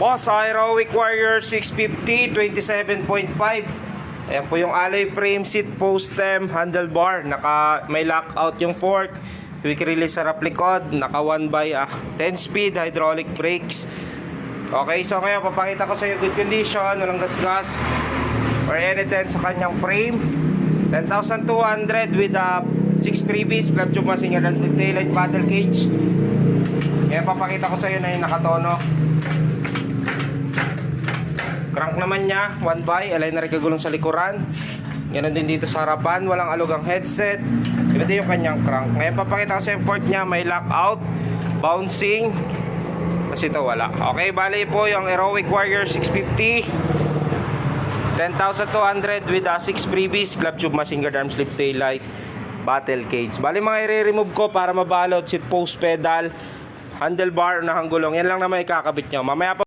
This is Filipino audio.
Boss, Heroic Warrior 650, 27.5. Ayan po yung alloy frame, seat post stem, handlebar. May lockout yung fork. Quick release sa likod. Naka 1x10 speed, hydraulic brakes. Okay, so ngayon papakita ko sa iyo good condition, walang gasgas or anything sa kanyang frame. 10,200 with 6 freebies, club tube massinger and taillight paddle cage. Ngayon papakita ko sa iyo na yung nakatono. Crank naman niya, 1x, alay na rin kagulong sa likuran. Ganon din dito sa harapan, walang alugang headset. Ito din yung kanyang crank. Ngayon papakita ko sa yung fork niya, may lockout, bouncing. Kasi ito wala. Okay, bali po yung Heroic Warrior 650. 10,200 with 6 freebies, club tube, massinger arm, slip tail light, battle cage. Bali mga i-remove ko para mabalot, seat post pedal, handlebar na hanggulong. Yan lang naman ikakabit nyo. Mamaya pa